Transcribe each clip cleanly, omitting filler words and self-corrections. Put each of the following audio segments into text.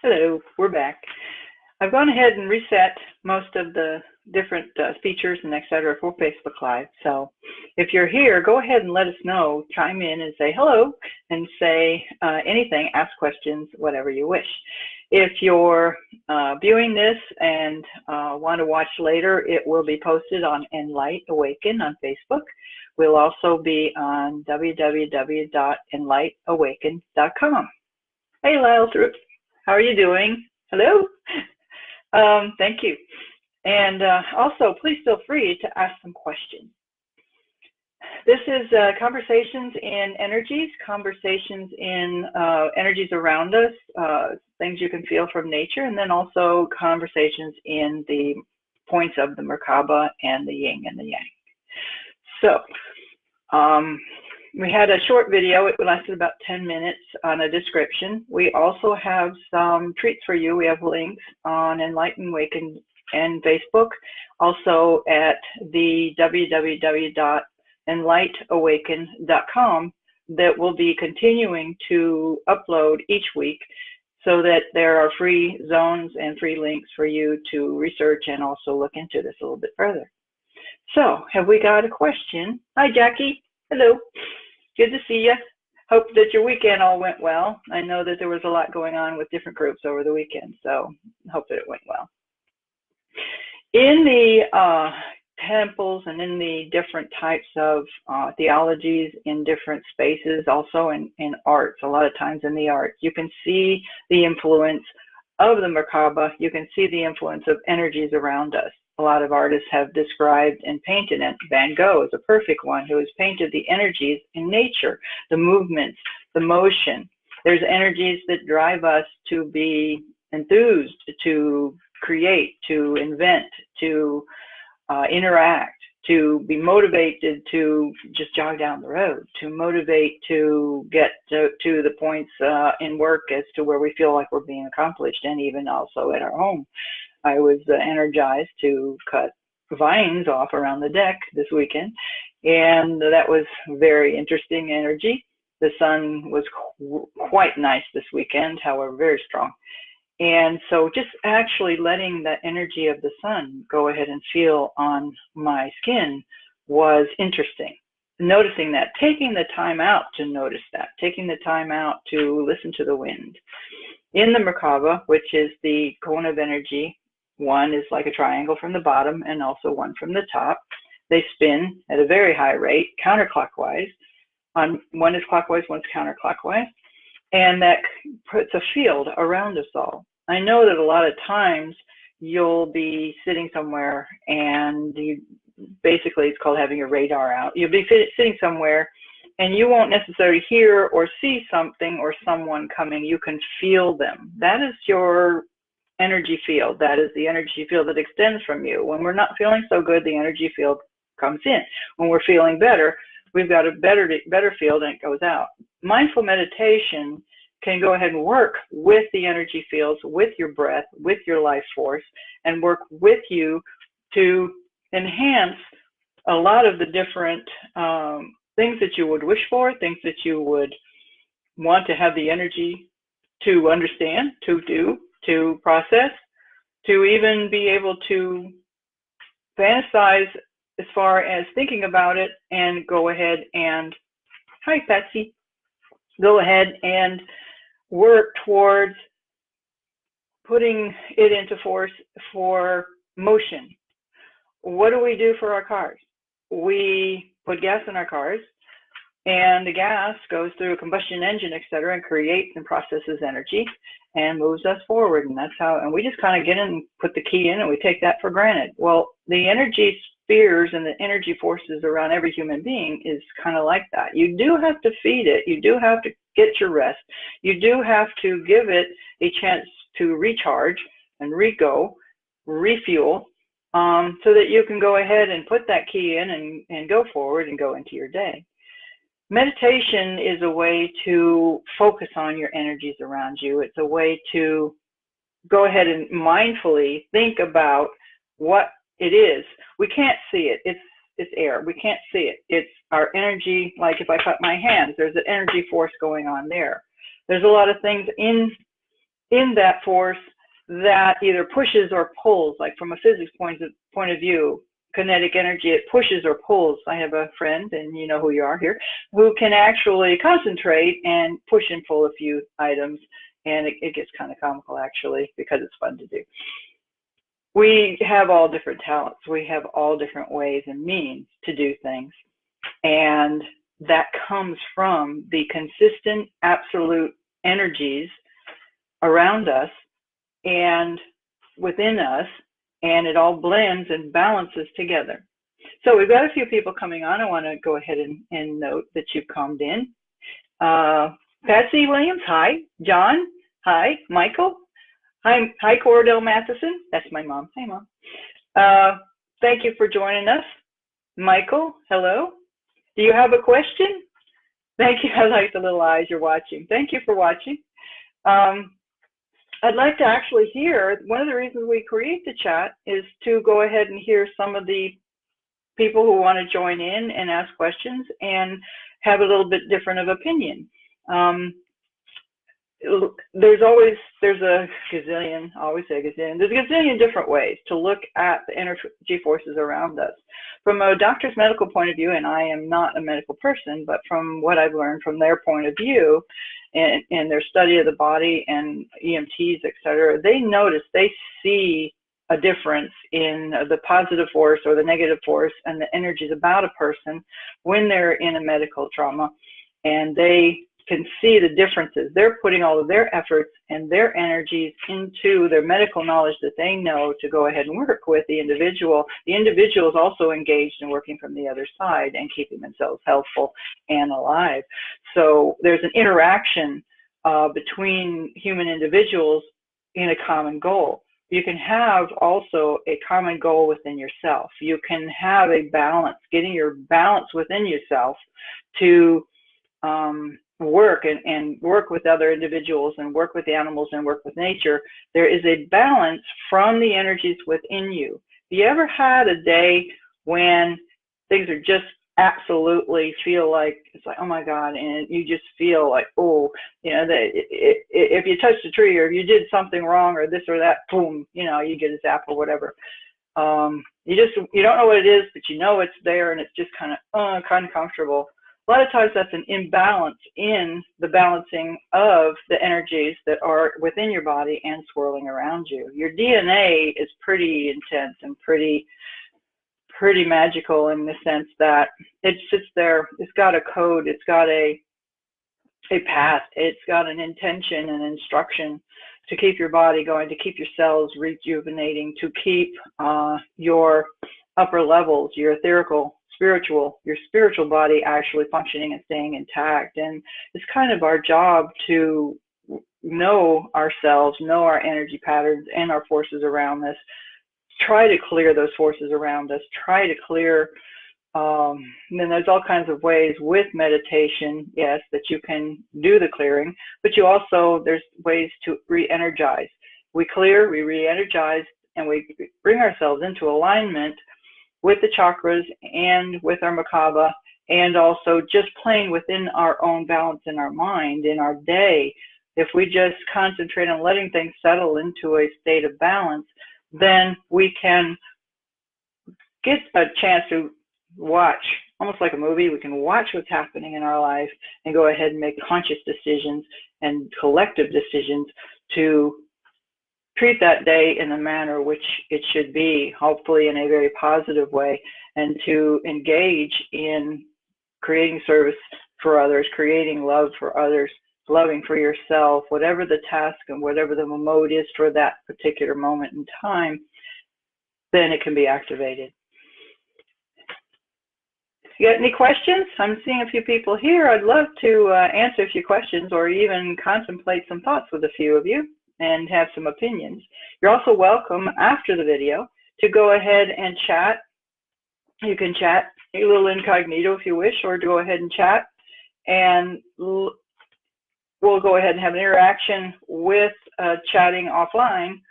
Hello, we're back. I've gone ahead and reset most of the different features and etc. for Facebook Live. So if you're here, go ahead and let us know, chime in and say hello and say anything, ask questions, whatever you wish. If you're viewing this and want to watch later, it will be posted on Enlight Awaken on Facebook. We'll also be on www.enlightAwaken.com. Hey, Lyle, how are you doing? Hello? Thank you. And also, please feel free to ask some questions. This is conversations in energies, conversations in energies around us, things you can feel from nature, and then also conversations in the points of the Merkabah and the yin and the yang. So, we had a short video. It lasted about 10 minutes on a description. We also have some treats for you. We have links on Enlighten Awaken and Facebook, also at the www.enlightAwaken.com that will be continuing to upload each week so that there are free zones and free links for you to research and also look into this a little bit further. So, have we got a question? Hi, Jackie. Hello. Good to see you. Hope that your weekend all went well. I know that there was a lot going on with different groups over the weekend, so hope that it went well. In the temples and in the different types of theologies in different spaces, also in arts, a lot of times in the arts, you can see the influence of the Merkabah. You can see the influence of energies around us. A lot of artists have described and painted, and Van Gogh is a perfect one who has painted the energies in nature, the movements, the motion. There's energies that drive us to be enthused, to create, to invent, to interact, to be motivated to just jog down the road, to motivate to get to the points in work as to where we feel like we're being accomplished, and even also at our home. I was energized to cut vines off around the deck this weekend, and that was very interesting energy. The sun was quite nice this weekend, however, very strong. And so just actually letting the energy of the sun go ahead and feel on my skin was interesting. Noticing that, taking the time out to notice that, taking the time out to listen to the wind. In the Merkabah, which is the cone of energy, one is like a triangle from the bottom and also one from the top. They spin at a very high rate, counterclockwise. One is clockwise, one's counterclockwise. And that puts a field around us all. I know that a lot of times you'll be sitting somewhere and basically it's called having your radar out. You'll be sitting somewhere and you won't necessarily hear or see something or someone coming. You can feel them. That is your energy field. That is the energy field that extends from you. When we're not feeling so good, the energy field comes in. When we're feeling better, we've got a better field and it goes out. Mindful meditation can go ahead and work with the energy fields, with your breath, with your life force, and work with you to enhance a lot of the different things that you would wish for, things that you would want to have the energy to understand, to do, to process, to even be able to fantasize as far as thinking about it and go ahead and, hi Patsy, go ahead and work towards putting it into force for motion. What do we do for our cars? We put gas in our cars, and the gas goes through a combustion engine, etc., and creates and processes energy and moves us forward. And that's how, and we just kind of get in and put the key in and we take that for granted. Well, the energy spheres and the energy forces around every human being is kind of like that. You do have to feed it. You do have to get your rest. You do have to give it a chance to recharge and refuel, so that you can go ahead and put that key in and go forward and go into your day. Meditation is a way to focus on your energies around you. It's a way to go ahead and mindfully think about what it is. We can't see it. It's air. We can't see it. It's our energy. Like if I cut my hands, there's an energy force going on there. There's a lot of things in in that force that either pushes or pulls, like from a physics point of view, kinetic energy, it pushes or pulls. I have a friend, and you know who you are here, who can actually concentrate and push and pull a few items, and it gets kind of comical actually, because it's fun to do. We have all different talents. We have all different ways and means to do things, and that comes from the consistent absolute energies around us and within us, and it all blends and balances together. So we've got a few people coming on. I want to go ahead and note that you've calmed in. Patsy Williams, hi. John, hi. Michael, hi. Cordell Matheson, that's my mom. Hey, Mom. Thank you for joining us. Michael, hello. Do you have a question? Thank you. I like the little eyes you're watching. Thank you for watching. I'd like to actually hear, one of the reasons we create the chat is to go ahead and hear some of the people who want to join in and ask questions and have a little bit different of opinion. There's a gazillion, I always say gazillion, there's a gazillion different ways to look at the energy forces around us. From a doctor's medical point of view, and I am not a medical person, but from what I've learned from their point of view and their study of the body and EMTs, et cetera, they see a difference in the positive force or the negative force and the energies about a person when they're in a medical trauma, and they can see the differences. They're putting all of their efforts and their energies into their medical knowledge that they know to go ahead and work with the individual. The individual is also engaged in working from the other side and keeping themselves healthful and alive. So there's an interaction between human individuals in a common goal. You can have also a common goal within yourself. You can have a balance, getting your balance within yourself to work and work with other individuals and work with the animals and work with nature. There is a balance from the energies within you. Have you ever had a day when things are just absolutely feel like, it's like, oh my God, and you just feel like, oh, you know, that if you touched a tree or if you did something wrong or this or that, boom, you know, you get a zap or whatever. You don't know what it is, but you know it's there, and it's just kind of uncomfortable. A lot of times that's an imbalance in the balancing of the energies that are within your body and swirling around you. Your DNA is pretty intense and pretty magical in the sense that it sits there, it's got a code, it's got a path, it's got an intention and instruction to keep your body going, to keep your cells rejuvenating, to keep your upper levels, your your spiritual body actually functioning and staying intact. And it's kind of our job to know ourselves, know our energy patterns and our forces around us, try to clear those forces around us, try to clear, and then there's all kinds of ways with meditation, yes, that you can do the clearing, but there's ways to re-energize. We clear, we re-energize, and we bring ourselves into alignment with the chakras and with our Merkabah, and also just playing within our own balance in our mind, in our day. If we just concentrate on letting things settle into a state of balance, then we can get a chance to watch, almost like a movie, we can watch what's happening in our life and go ahead and make conscious decisions and collective decisions to treat that day in the manner which it should be, hopefully in a very positive way, and to engage in creating service for others, creating love for others, loving for yourself, whatever the task and whatever the mode is for that particular moment in time, then it can be activated. You got any questions? I'm seeing a few people here. I'd love to answer a few questions or even contemplate some thoughts with a few of you and have some opinions. You're also welcome after the video to go ahead and chat. You can chat a little incognito if you wish, or go ahead and chat, and we'll go ahead and have an interaction with chatting offline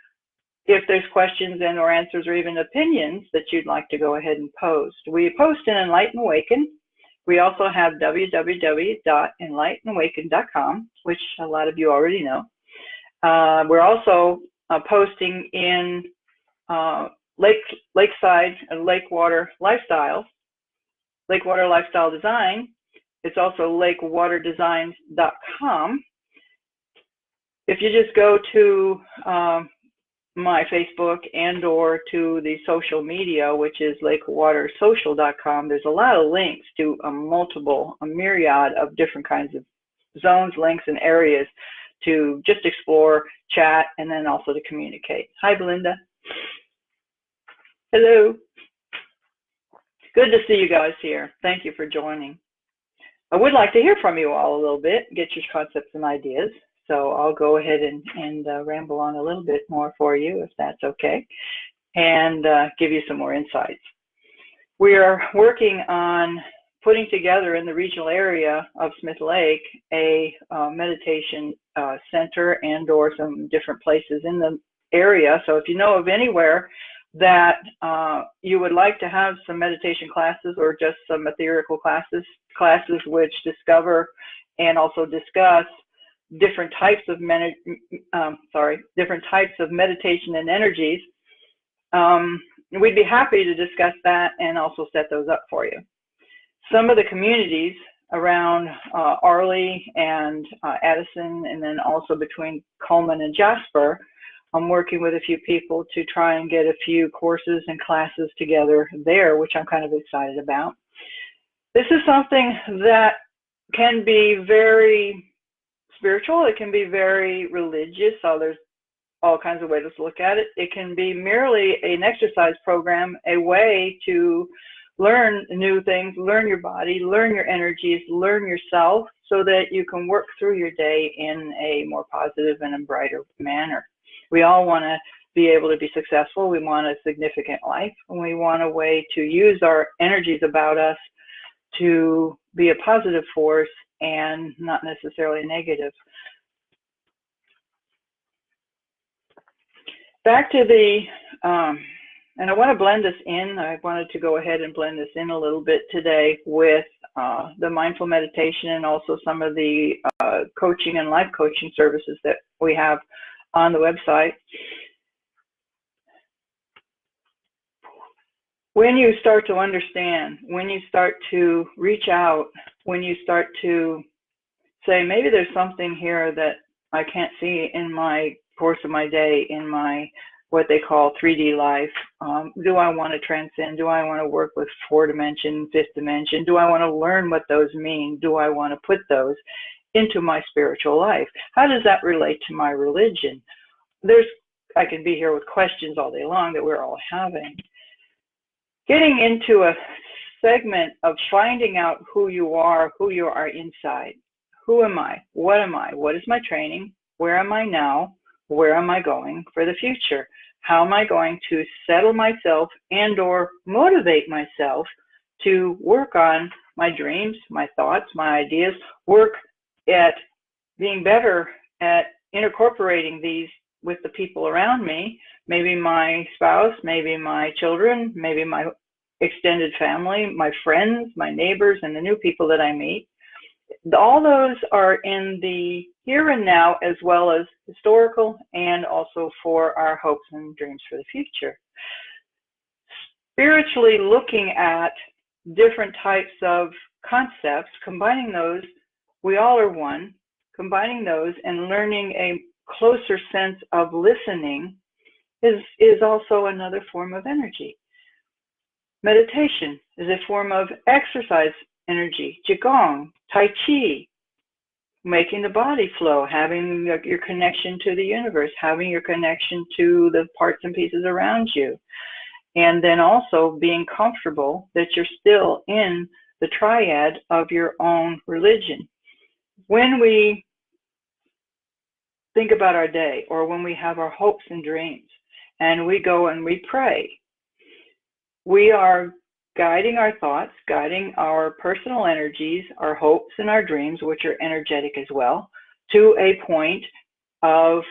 if there's questions and or answers or even opinions that you'd like to go ahead and post. We post in Enlighten Awaken. We also have www.enlightenawaken.com, which a lot of you already know. We're also posting in lakeside and lakewater lifestyle design. It's also lakewaterdesigns.com. If you just go to my Facebook and or to the social media, which is lakewatersocial.com, there's a lot of links to a myriad of different kinds of zones, links, and areas to just explore, chat, and then also to communicate. Hi, Belinda. Hello. Good to see you guys here. Thank you for joining. I would like to hear from you all a little bit, get your concepts and ideas. So I'll go ahead and ramble on a little bit more for you, if that's okay, and give you some more insights. We are working on putting together in the regional area of Smith Lake a meditation center and or some different places in the area. So if you know of anywhere that you would like to have some meditation classes or just some etherical classes which discover and also discuss different types of meditation and energies, we'd be happy to discuss that and also set those up for you. Some of the communities around Arley and Addison, and then also between Coleman and Jasper, I'm working with a few people to try and get a few courses and classes together there, which I'm kind of excited about. This is something that can be very spiritual, it can be very religious, so there's all kinds of ways to look at it. It can be merely an exercise program, a way to learn new things, learn your body, learn your energies, learn yourself, so that you can work through your day in a more positive and a brighter manner. We all want to be able to be successful. We want a significant life, and we want a way to use our energies about us to be a positive force and not necessarily negative. Back to the, and I want to blend this in. I wanted to go ahead and blend this in a little bit today with the mindful meditation and also some of the coaching and life coaching services that we have on the website. When you start to understand, when you start to reach out, when you start to say, maybe there's something here that I can't see in my course of my day, in my what they call 3D life. Do I want to transcend? Do I want to work with 4th dimension, 5th dimension? Do I want to learn what those mean? Do I want to put those into my spiritual life? How does that relate to my religion? I could be here with questions all day long that we're all having. Getting into a segment of finding out who you are inside. Who am I? What am I? What is my training? Where am I now? Where am I going for the future? How am I going to settle myself and or motivate myself to work on my dreams, my thoughts, my ideas, work at being better at incorporating these with the people around me, maybe my spouse, maybe my children, maybe my extended family, my friends, my neighbors, and the new people that I meet. All those are in the here and now, as well as historical and also for our hopes and dreams for the future. Spiritually looking at different types of concepts, combining those, we all are one, combining those and learning a closer sense of listening is also another form of energy. Meditation is a form of exercise energy, Qigong, Tai Chi, making the body flow, having your connection to the universe, having your connection to the parts and pieces around you. And then also being comfortable that you're still in the triad of your own religion. When we think about our day, or when we have our hopes and dreams, and we go and we pray, we are guiding our thoughts, guiding our personal energies, our hopes and our dreams, which are energetic as well, to a point of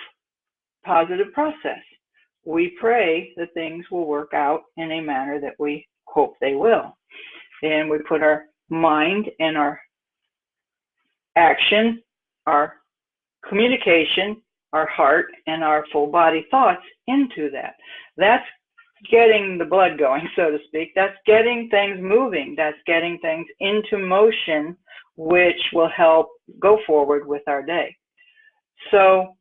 positive process. We pray that things will work out in a manner that we hope they will. And we put our mind and our action, our communication, our heart and our full body thoughts into that. That's getting the blood going, so to speak. That's getting things moving. That's getting things into motion, which will help go forward with our day. So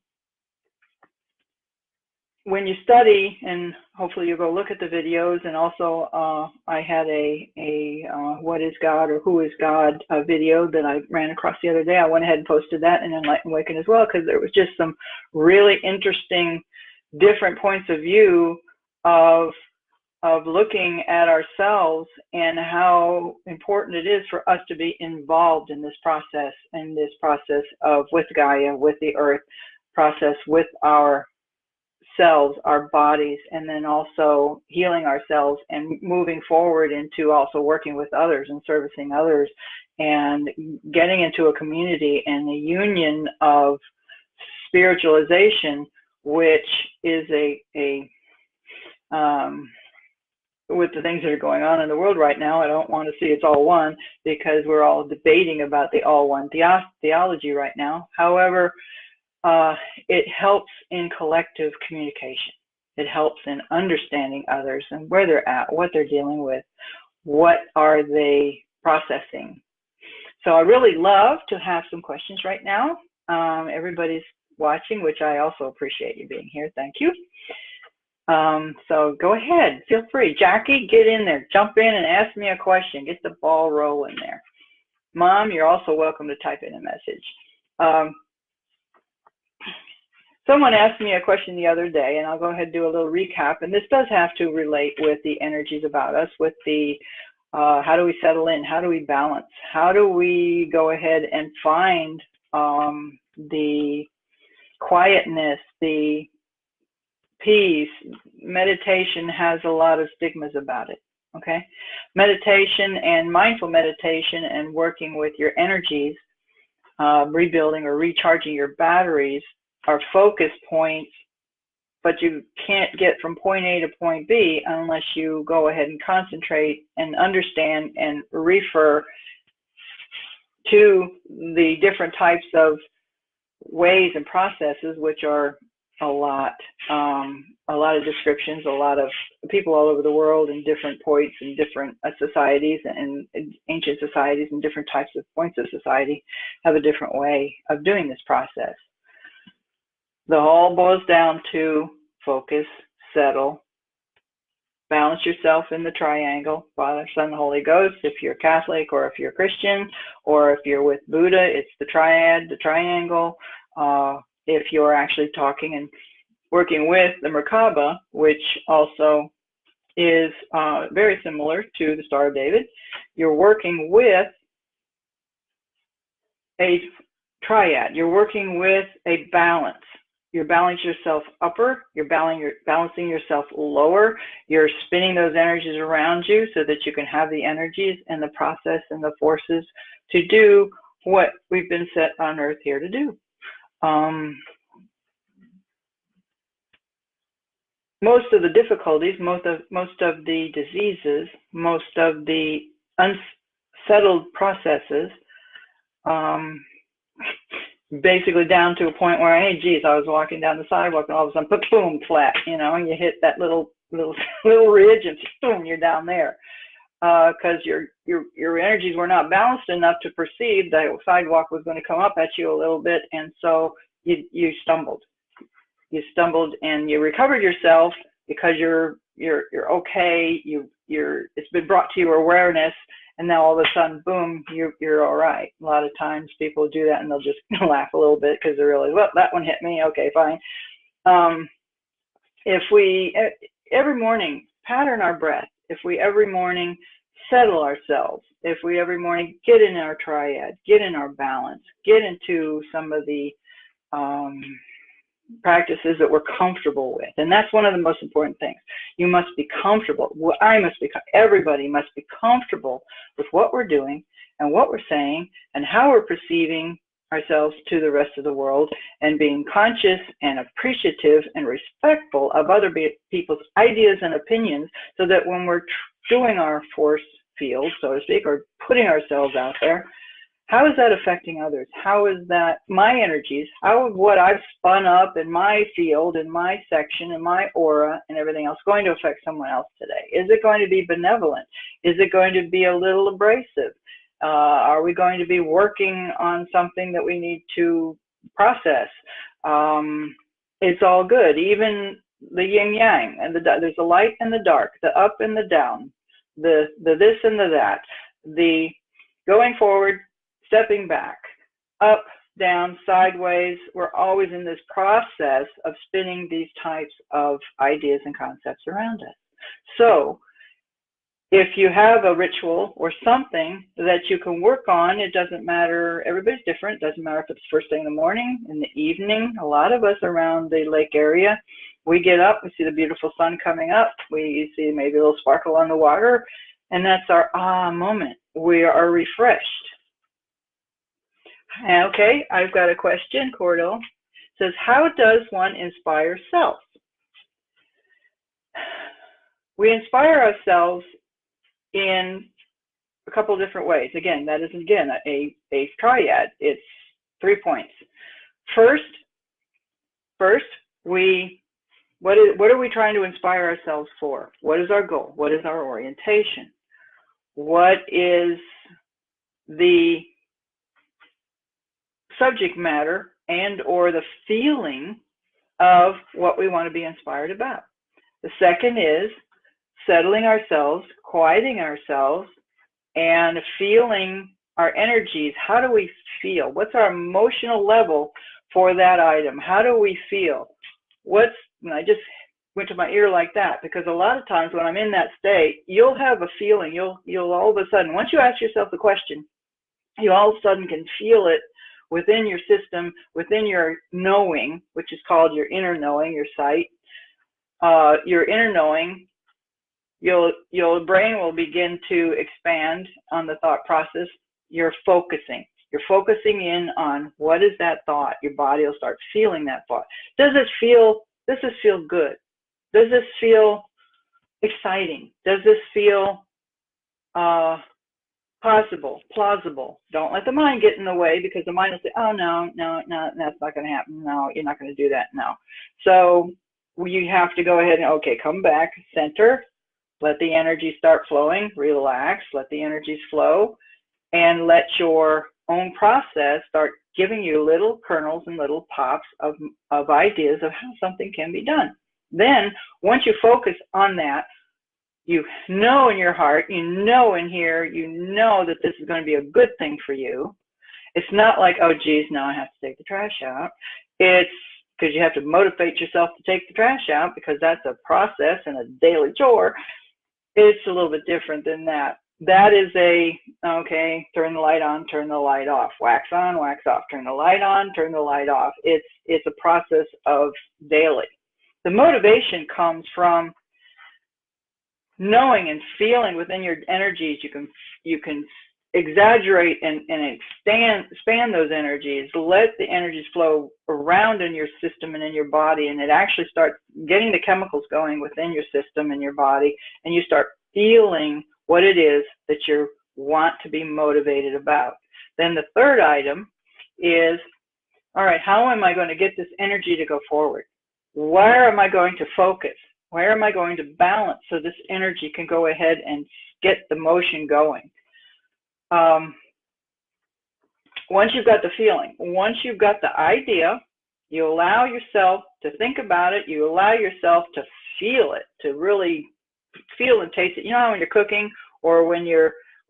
when you study, and hopefully you'll go look at the videos, and also I had a what is God or who is God video that I ran across the other day. I went ahead and posted that in Enlightened Awaken as well, because there was just some really interesting different points of view of looking at ourselves and how important it is for us to be involved in this process of with Gaia, with the earth, process with our selves, our bodies, and then also healing ourselves and moving forward into also working with others and servicing others and getting into a community and a union of spiritualization, which is with the things that are going on in the world right now. I don't want to see it's all one, because we're all debating about the all one theology right now. However, it helps in collective communication. It helps in understanding others and where they're at, what they're dealing with, what are they processing. So I really love to have some questions right now. Everybody's watching, which I also appreciate you being here. Thank you. So go ahead, feel free. Jackie, get in there, jump in and ask me a question. Get the ball rolling there. Mom, you're also welcome to type in a message. Someone asked me a question the other day, and I'll go ahead and do a little recap. And this does have to relate with the energies about us, with the how do we settle in? How do we balance? How do we go ahead and find the quietness, the peace? Meditation has a lot of stigmas about it, okay? Meditation and mindful meditation and working with your energies, rebuilding or recharging your batteries are focus points, but you can't get from point A to point B unless you go ahead and concentrate and understand and refer to the different types of ways and processes, which are a lot of descriptions, a lot of people all over the world in different points and different societies and ancient societies and different types of points of society have a different way of doing this process. The all boils down to focus, settle, balance yourself in the triangle, Father, Son, Holy Ghost. If you're Catholic or if you're Christian or if you're with Buddha, it's the triad, the triangle. If you're actually talking and working with the Merkabah, which also is very similar to the Star of David, you're working with a triad. You're working with a balance. You're balancing yourself upper, you're balancing yourself lower, you're spinning those energies around you so that you can have the energies and the process and the forces to do what we've been set on earth here to do. Most of the difficulties, most of the diseases, most of the unsettled processes, basically down to a point where, hey, geez, I was walking down the sidewalk and all of a sudden, boom, flat, you know, and you hit that little ridge and boom, you're down there. Because your energies were not balanced enough to perceive the sidewalk was going to come up at you a little bit, and so you stumbled. You stumbled and you recovered yourself because you're okay. It's been brought to your awareness, and now all of a sudden, boom, you're all right. A lot of times people do that and they'll just laugh a little bit because they realize, well, that one hit me. Okay, fine. If we every morning pattern our breath, if we every morning settle ourselves, if we every morning get in our triad, get in our balance, get into some of the practices that we're comfortable with. And that's one of the most important things. You must be comfortable. Everybody must be comfortable with what we're doing and what we're saying and how we're perceiving ourselves to the rest of the world, and being conscious and appreciative and respectful of other people's ideas and opinions, so that when we're doing our force field, so to speak, or putting ourselves out there, How is that affecting others? How is that my energies, how is what I've spun up in my field, in my section, in my aura and everything else going to affect someone else today? Is it going to be benevolent? Is it going to be a little abrasive? Are we going to be working on something that we need to process? It's all good. Even the yin yang, and there's the light and the dark, the up and the down, the this and the that, the going forward, stepping back, up, down, sideways. We're always in this process of spinning these types of ideas and concepts around us. So if you have a ritual or something that you can work on, it doesn't matter, everybody's different. It doesn't matter if it's first thing in the morning, in the evening. A lot of us around the lake area, we get up, we see the beautiful sun coming up, we see maybe a little sparkle on the water, and that's our ah moment. We are refreshed. Okay, I've got a question. Cordell says, how does one inspire self? We inspire ourselves in a couple of different ways. Again, that is again a triad. It's 3 points. First, what are we trying to inspire ourselves for? What is our goal? What is our orientation? What is the subject matter and or the feeling of what we want to be inspired about? The second is settling ourselves, quieting ourselves, and feeling our energies. How do we feel? What's our emotional level for that item? How do we feel? And I just went to my ear like that, because a lot of times when I'm in that state, you'll have a feeling, you'll all of a sudden, once you ask yourself the question, you all of a sudden can feel it within your system, within your knowing, which is called your inner knowing, your sight, your inner knowing. Your brain will begin to expand on the thought process. You're focusing in on what is that thought. Your body will start feeling that thought. Does this feel good? Does this feel exciting? Does this feel possible, plausible? Don't let the mind get in the way, because the mind will say, oh, no, that's not going to happen. No, you're not going to do that. No. So you have to go ahead and, okay, come back, center, let the energy start flowing, relax, let the energies flow, and let your own process start giving you little kernels and little pops of ideas of how something can be done. Then, once you focus on that, you know in your heart, you know in here, you know that this is going to be a good thing for you. It's not like, oh, geez, now I have to take the trash out. It's because you have to motivate yourself to take the trash out, because that's a process and a daily chore. It's a little bit different than that. That is okay, turn the light on, turn the light off, wax on, wax off, turn the light on, turn the light off. It's a process of daily. The motivation comes from knowing and feeling within your energies. You can exaggerate and expand those energies. Let the energies flow around in your system and in your body, and it actually starts getting the chemicals going within your system and your body, and you start feeling what it is that you want to be motivated about. Then the third item is, all right, how am I going to get this energy to go forward? Where am I going to focus? Where am I going to balance so this energy can go ahead and get the motion going? Once you've got the feeling, once you've got the idea, you allow yourself to think about it, you allow yourself to feel it, to really feel and taste it. You know how when you're cooking, or when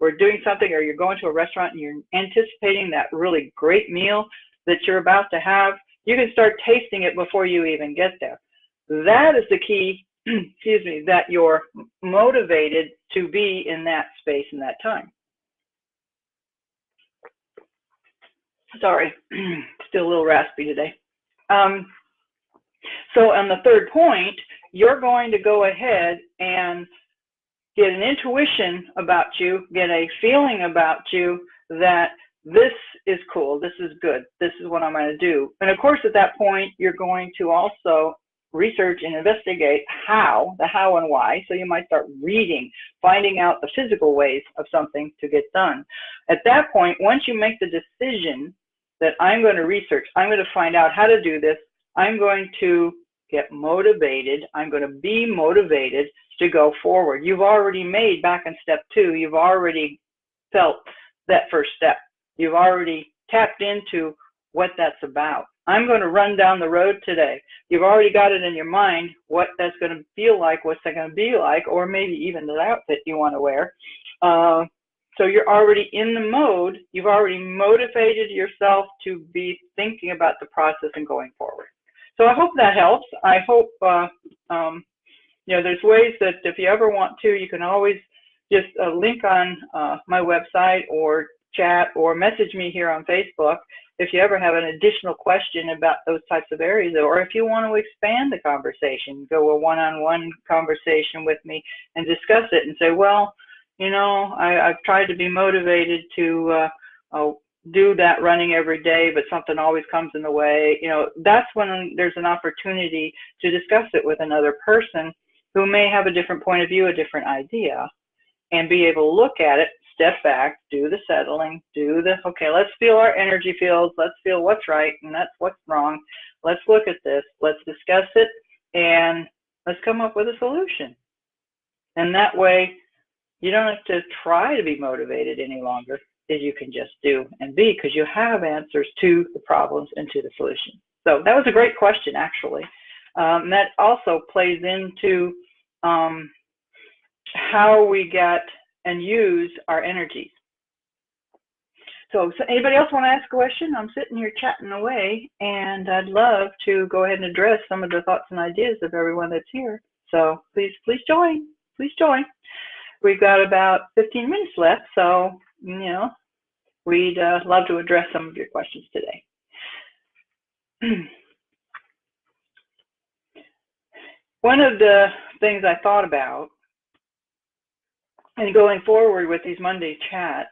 we're doing something, or you're going to a restaurant and you're anticipating that really great meal that you're about to have, you can start tasting it before you even get there. That is the key, excuse me, that you're motivated to be in that space in that time. Sorry, still a little raspy today. So on the third point, you're going to go ahead and get an intuition about you, get a feeling about you that this is cool, this is good, this is what I'm going to do. And of course, at that point, you're going to also research and investigate the how and why. So you might start reading, finding out the physical ways of something to get done. At that point, once you make the decision that I'm going to research, I'm going to find out how to do this, I'm going to get motivated, I'm going to be motivated to go forward. You've already made back in step 2, you've already felt that first step. You've already tapped into what that's about. I'm going to run down the road today. You've already got it in your mind what that's going to feel like, what's that going to be like, or maybe even the outfit you want to wear. So you're already in the mode. You've already motivated yourself to be thinking about the process and going forward. So I hope that helps. I hope, there's ways that if you ever want to, you can always just link on my website or chat or message me here on Facebook if you ever have an additional question about those types of areas, or if you want to expand the conversation, go a one-on-one conversation with me and discuss it and say, well, I've tried to be motivated to do that running every day, but something always comes in the way. That's when there's an opportunity to discuss it with another person who may have a different point of view, a different idea, and be able to look at it, step back, do the settling, okay, let's feel our energy fields, let's feel what's right and that's what's wrong. Let's look at this, let's discuss it, and let's come up with a solution. And that way, you don't have to try to be motivated any longer, as you can just do and be, because you have answers to the problems and to the solution. So that was a great question, actually. That also plays into how we get and use our energies. So anybody else want to ask a question? I'm sitting here chatting away, and I'd love to go ahead and address some of the thoughts and ideas of everyone that's here. So please join. Please join. We've got about 15 minutes left, so we'd love to address some of your questions today. One of the things I thought about and going forward with these Monday chats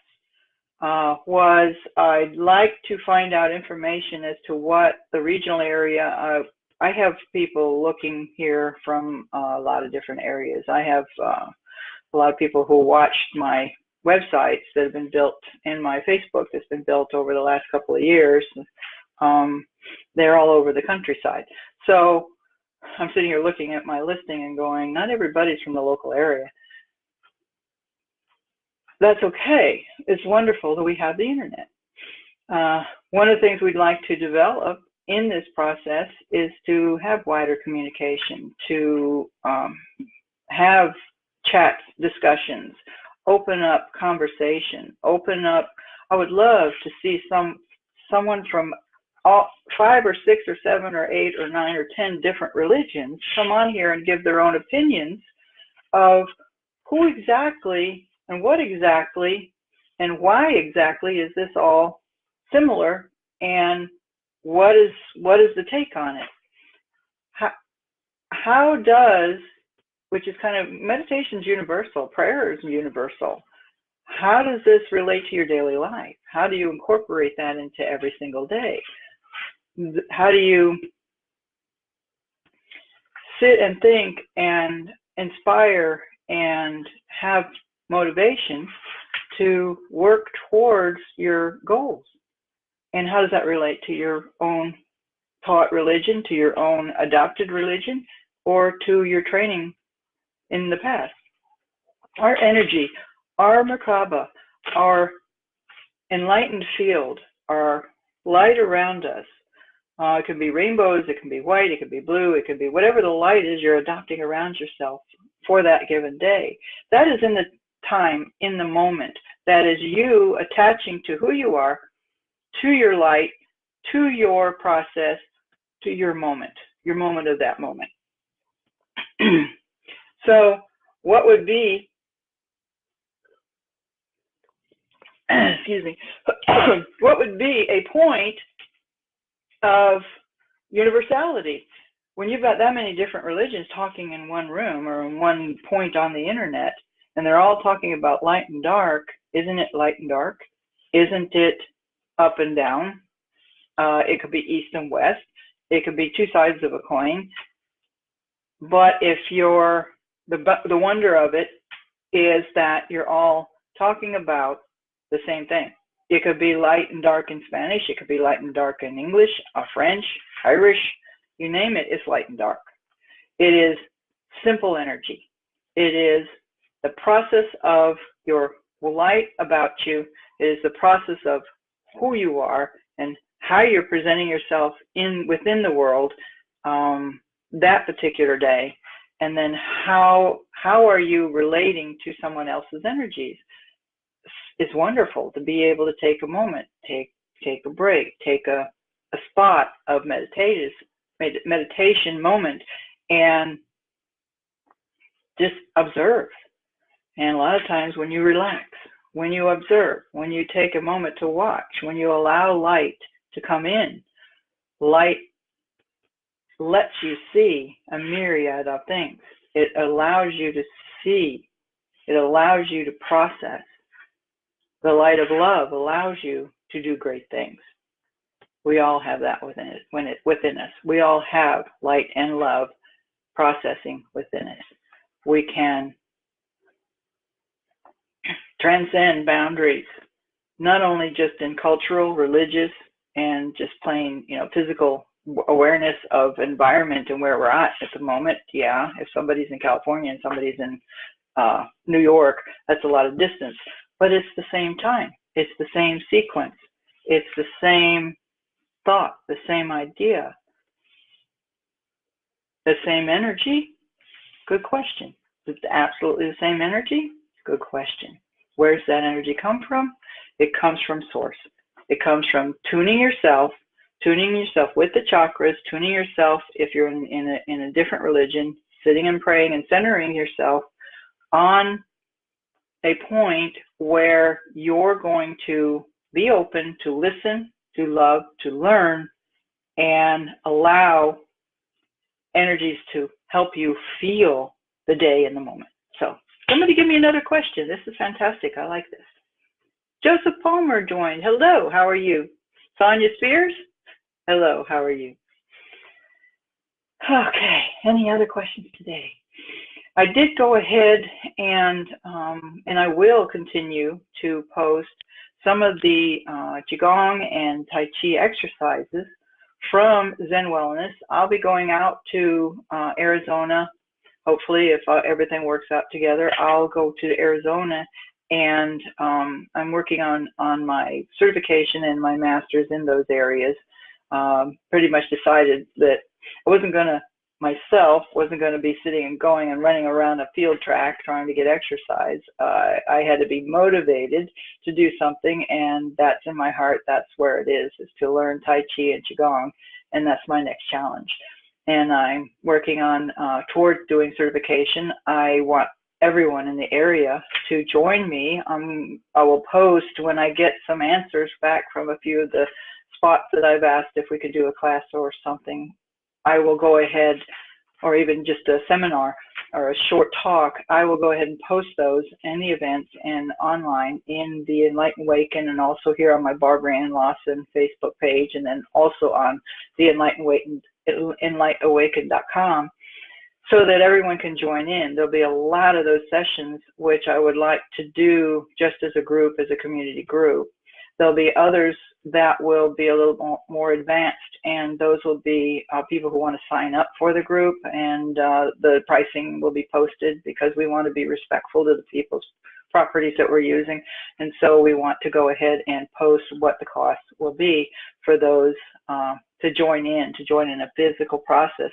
was I'd like to find out information as to what the regional area I have people looking here from a lot of different areas. I have a lot of people who watched my websites that have been built and my Facebook that's been built over the last couple of years. They're all over the countryside. So I'm sitting here looking at my listing and going, not everybody's from the local area. That's okay. It's wonderful that we have the internet. One of the things we'd like to develop in this process is to have wider communication, to have chat discussions, open up conversation, open up. I would love to see someone from 5 or 6 or 7 or 8 or 9 or 10 different religions come on here and give their own opinions of who exactly and what exactly and why exactly is this all similar, and what is the take on it? How does, which is kind of, meditation's universal, prayer is universal. How does this relate to your daily life? How do you incorporate that into every single day? How do you sit and think and inspire and have motivation to work towards your goals? And how does that relate to your own taught religion, to your own adopted religion, or to your training in the past? Our energy, our Merkabah, our enlightened field, our light around us, it can be rainbows, it can be white, it can be blue, it can be whatever the light is you're adopting around yourself for that given day. That is in the time, in the moment. That is you attaching to who you are, to your light, to your process, to your moment of that moment. So what would be, excuse me, what would be a point of universality? When you've got that many different religions talking in one room or in one point on the internet, and they're all talking about light and dark, isn't it light and dark? Isn't it up and down? It could be east and west. It could be two sides of a coin. But if the wonder of it is that you're all talking about the same thing. It could be light and dark in Spanish. It could be light and dark in English, French, Irish, you name it, it's light and dark. It is simple energy. It is the process of your light about you. It is the process of who you are and how you're presenting yourself within the world that particular day. And then how are you relating to someone else's energies? It's wonderful to be able to take a moment, take a break, take a spot of meditation moment and just observe. And a lot of times when you relax, when you observe, when you take a moment to watch, when you allow light to come in, light lets you see a myriad of things. It allows you to see. It allows you to process. The light of love allows you to do great things. We all have that within us. We all have light and love processing within us. We can transcend boundaries, not only just in cultural, religious, and just plain, physical awareness of environment and where we're at the moment. Yeah, if somebody's in California and somebody's in New York, that's a lot of distance. But it's the same time. It's the same sequence. It's the same thought, the same idea, the same energy. Good question. Is it absolutely the same energy? Good question. Where does that energy come from? It comes from source. It comes from tuning yourself with the chakras, tuning yourself, if you're in a different religion, sitting and praying and centering yourself on a point where you're going to be open to listen, to love, to learn, and allow energies to help you feel the day in the moment. So somebody give me another question. This is fantastic. I like this. Joseph Palmer joined. Hello, how are you? Sonia Spears? Hello, how are you? Okay, any other questions today? I did go ahead and I will continue to post some of the Qigong and Tai Chi exercises from Zen Wellness. I'll be going out to Arizona. Hopefully, if everything works out together, I'll go to Arizona, and I'm working on my certification and my master's in those areas. Pretty much decided that I wasn't going to be sitting and going and running around a field track trying to get exercise. I had to be motivated to do something, and that's in my heart. That's where it is to learn Tai Chi and Qigong, and that's my next challenge. And I'm working on towards doing certification. I want everyone in the area to join me. I will post when I get some answers back from a few of the spots that I've asked if we could do a class or something. I will go ahead, or even just a seminar or a short talk, I will go ahead and post those and the events and online in the Enlighten Awaken, and also here on my Barbara Ann Lawson Facebook page, and then also on the enlightenawaken.com, so that everyone can join in. There'll be a lot of those sessions which I would like to do just as a group, as a community group. There'll be others that will be a little more advanced, and those will be people who want to sign up for the group, and the pricing will be posted because we want to be respectful to the people's properties that we're using, and so we want to go ahead and post what the cost will be for those to join in a physical process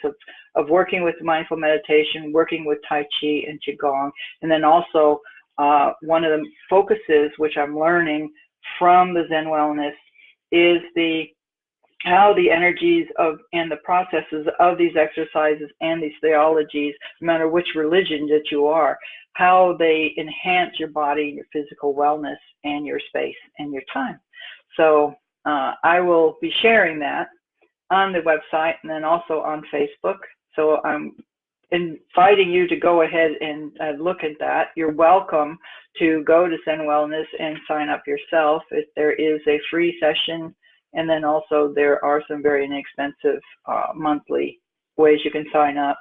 of working with mindful meditation, working with Tai Chi and Qigong, and then also one of the focuses which I'm learning from the Zen Wellness is how the energies and the processes of these exercises and these theologies, no matter which religion that you are, how they enhance your body, your physical wellness, and your space and your time. So I will be sharing that on the website and then also on Facebook. So I'm inviting you to go ahead and look at that. You're welcome to go to Zen Wellness and sign up yourself. There is a free session, and then also there are some very inexpensive monthly ways you can sign up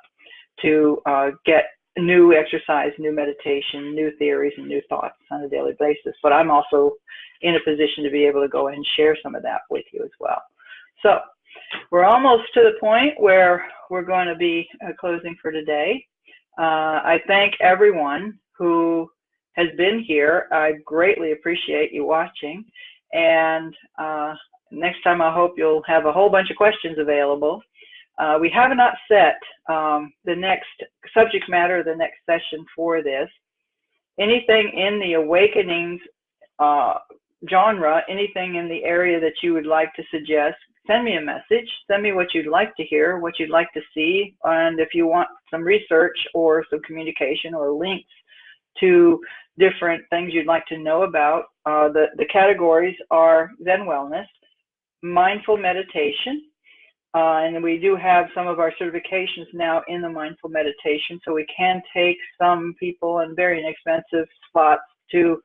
to get new exercise, new meditation, new theories, and new thoughts on a daily basis. But I'm also in a position to be able to go and share some of that with you as well. So we're almost to the point where we're going to be closing for today. I thank everyone who has been here. I greatly appreciate you watching. And next time, I hope you'll have a whole bunch of questions available. We have not set the next subject matter, the next session for this. Anything in the awakenings genre, anything in the area that you would like to suggest, send me a message. Send me what you'd like to hear, what you'd like to see, and if you want some research or some communication or links to different things you'd like to know about. The categories are Zen Wellness, mindful meditation, and we do have some of our certifications now in the mindful meditation, so we can take some people in very inexpensive spots to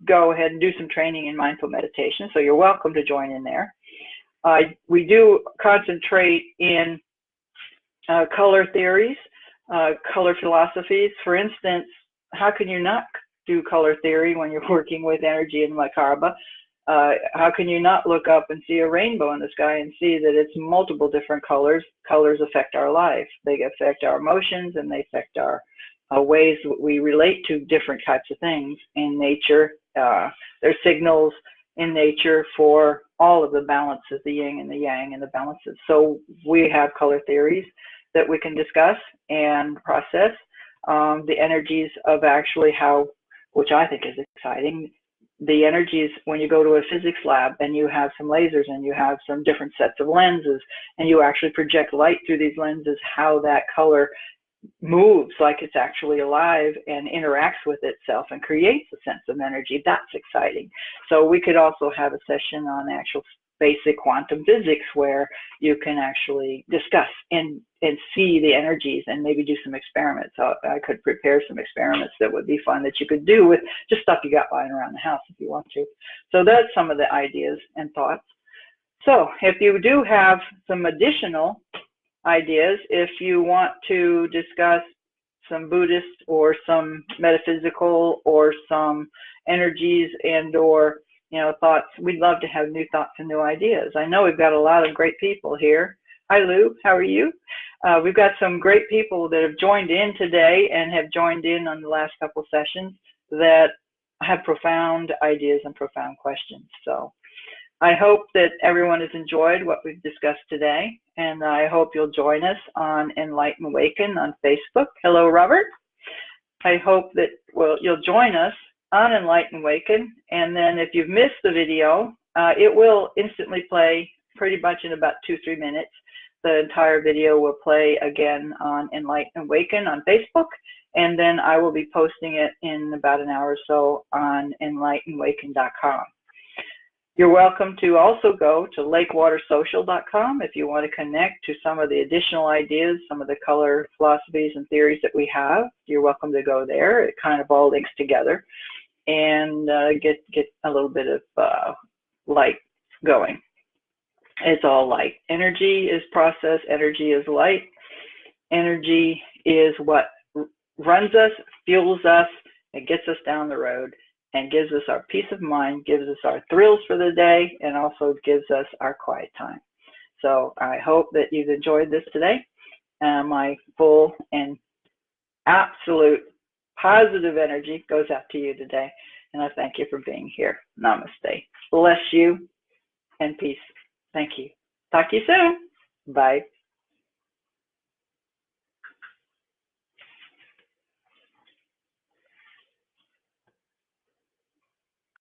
go ahead and do some training in mindful meditation, so you're welcome to join in there. We do concentrate in color theories, color philosophies. For instance, how can you not do color theory when you're working with energy in Merkabah? How can you not look up and see a rainbow in the sky and see that it's multiple different colors? Colors affect our life. They affect our emotions, and they affect our ways we relate to different types of things in nature. There's signals in nature for all of the balances, the yin and the yang and the balances. So we have color theories that we can discuss and process. The energies of actually how, which I think is exciting, the energies when you go to a physics lab and you have some lasers and you have some different sets of lenses and you actually project light through these lenses, how that color moves like it's actually alive and interacts with itself and creates a sense of energy. That's exciting. So we could also have a session on actual basic quantum physics where you can actually discuss and see the energies and maybe do some experiments. So I could prepare some experiments that would be fun that you could do with just stuff you got lying around the house if you want to. So that's some of the ideas and thoughts. So if you do have some additional ideas, if you want to discuss some Buddhist or some metaphysical or some energies and or thoughts, we'd love to have new thoughts and new ideas. I know we've got a lot of great people here. Hi Lou, how are you? We've got some great people that have joined in today and have joined in on the last couple sessions that have profound ideas and profound questions. So I hope that everyone has enjoyed what we've discussed today, and I hope you'll join us on Enlighten Awaken on Facebook. Hello, Robert. I hope that you'll join us on Enlighten Awaken, and then if you've missed the video, it will instantly play pretty much in about 2-3 minutes. The entire video will play again on Enlighten Awaken on Facebook, and then I will be posting it in about an hour or so on enlightenawaken.com. You're welcome to also go to lakewatersocial.com if you want to connect to some of the additional ideas, some of the color philosophies and theories that we have. You're welcome to go there. It kind of all links together and get a little bit of light going. It's all light. Energy is process. Energy is light. Energy is what runs us, fuels us, and gets us down the road, and gives us our peace of mind, gives us our thrills for the day, and also gives us our quiet time. So I hope that you've enjoyed this today. My full and absolute positive energy goes out to you today, and I thank you for being here. Namaste. Bless you and peace. Thank you. Talk to you soon. Bye.